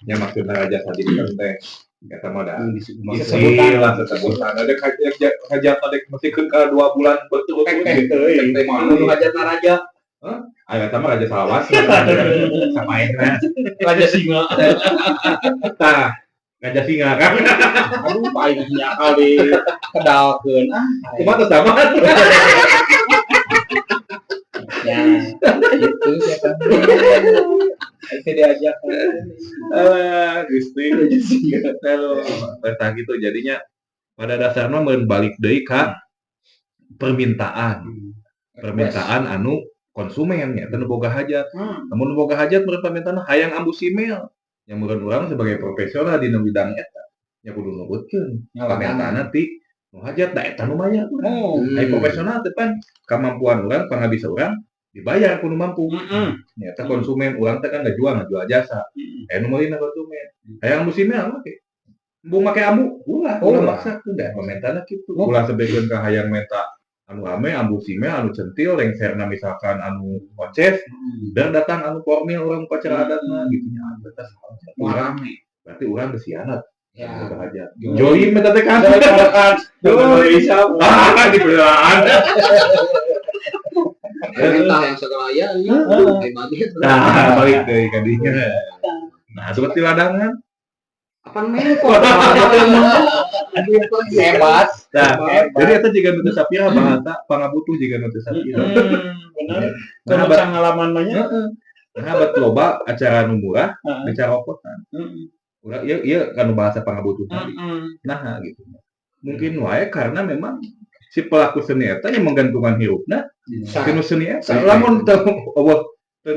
Nya maksudna Raja Sadiki teh eta mah da Sebutan. lah sebutan. Ada hajat ada mesikeun ka 2 bulan berturut-turut euy. Anu hajatna raja. Aya eta mah Raja Salawasi. Sama ayeuna. Raja Singa. Tah, Raja Singa kan. Aduh, paling nyakal di kedalkeun. Kumaha teh sama. Ya, itu siapa? Itu diajak. Gusti. Kalau tah gitu jadinya pada dasarnya mun balik deui ka permintaan anu konsumen ya teu boga hajat. Namun boga hajat menurut permintaan hayang ambu simel. Yang meureun urang sebagai profesional di bidang eta nya kudu ngebutkeun permintaanna ti nu hajat da eta nu maya. Ai profesional teh pan kemampuan urang pangabisa urang dibayar kudu mampu. Nya eta konsumen urang teh kan ngajual jasa. Nu meulina konsumen. Hayang ambu simel make. Embung make ambu, ulah maksakeun da permintaanna kitu. Ulah sebekeun ka hayang minta anu rame ambu simel anu centil lengserna misalkan anu oces dan datang anu formil urang pacara adatna gitu nya atas urang berarti urang bersianat Ya. aja jolim eta teh kan Jolim bisa. dibelaan Perintah yang segalanya nah balik deui ka dinya nah seperti ladangan apaan mengko Hebat. nah jadi eta juga nu teu sapira bahasa pangabutuh juga nu teu sapira Benar. Kalau pengalaman banyak. nah bet loba acara nu murah acara okotan urang ieu kan bahasa pangabutuh tadi nah gitu mungkin wae karena memang si pelaku seni eta yang menggantungkan hirupna tinu seni eta lamun teu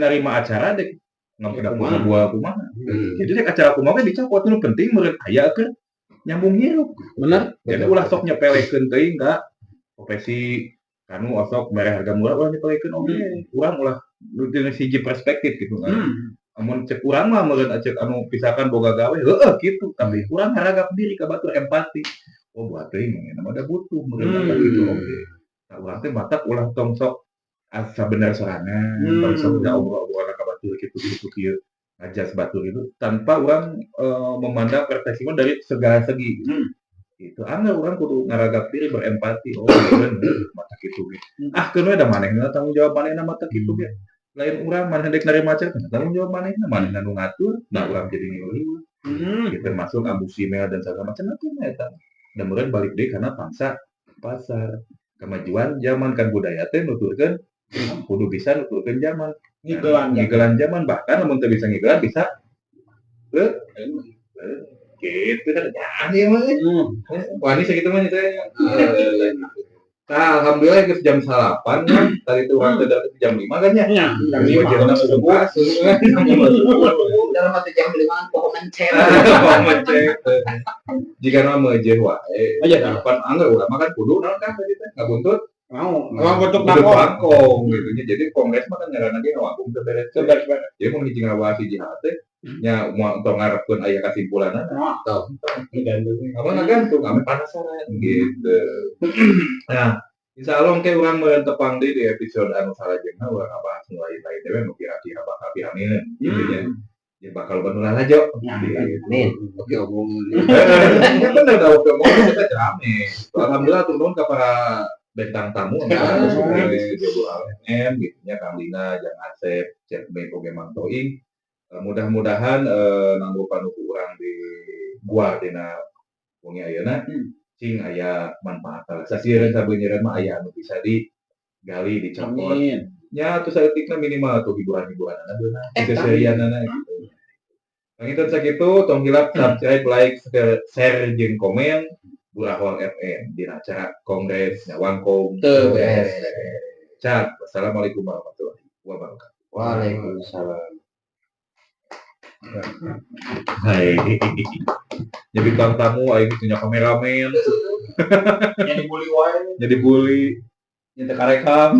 narima acara dek ngampuna buah kumaha jadi dek acara kumaha dicopot nu penting meureun aya ke nyambung hirup Benar. jadi ulah sok nyepelekeun teuing ka profesi kanu osok mere harga murah ulah nyepelekeun oge urang ulah nu siji perspektif gitu kan amun cek urang mah meureun cek anu pisakan boga gawe heueuh kitu tapi urang haragap diri ka batur empati oh buat teuing mah ada butuh meureun gitu oge nah urang teh matak ulah tong sok asa bener sorangan tong sok da obrol-obrolan ka batur kitu kieu ngajas batur itu tanpa urang memandang perspektifnya dari segala segi itu anggar urang kudu ngaragap diri berempati oh meureun mata kitu ge keun we da manehna tanggung jawab manehna mata kitu ge lain urang maneh dek narima acara tanggung jawab manehna manehna nu ngatur da urang jadi ngilu gitu termasuk ambu simel dan segala macam itu eta dan meureun balik deui kana pangsa pasar kemajuan zaman kan budaya teh nuturkeun kudu bisa nuturkeun zaman ngigelan zaman bahkan lamun teu bisa ngigelan bisa gitu kan jadi mah wani sakitu mah saya nah alhamdulillah geus jam 8 kan tadi tuh urang teh datang jam 5 kan ya jam 5 jam 6 dalam mati jam 5 pokok mencer jika nama meujeuh wae kapan anggar urang makan kudu naon kan tadi teh ngabuntut Mau bentuk bangkong gitu nya jadi kongres mah kan ngaranna ge ngawakung teu beres jadi mun hiji ngawah hiji hate nya moal tong ngarepkeun aya kasimpulanna apa ngagantung ame penasaran gitu nah insyaallah ke urang meureun tepang di episode anu salajengna urang ngabahas nu lain-lain dewe nu kira-kira bakal piramid gitu nya ya bakal beneran aja amin oke omong bener dah oke omong kita rame alhamdulillah turun ke para bintang tamu dari JBLM gitu nya Kang Lina Jang Asep Cek Beko Gemang Toing mudah-mudahan nanggo panuku urang di gua dina wengi ayeuna cing aya manfaat sasieun sabeuneureun mah aya anu bisa digali dicopot nya atuh saeutikna minimal tuh hiburan-hiburanna beunang keserianana gitu Panginten sakitu tong hilap subscribe like share jeung komen Burahwang FM di acara Kongres Nyawangkung Teu Cak, wassalamualaikum warahmatullahi wabarakatuh. Waalaikumsalam. Hai. Jadi bintang tamu aing punya kameramen. Jadi bully wae. Jadi bully. Nyetek karekam.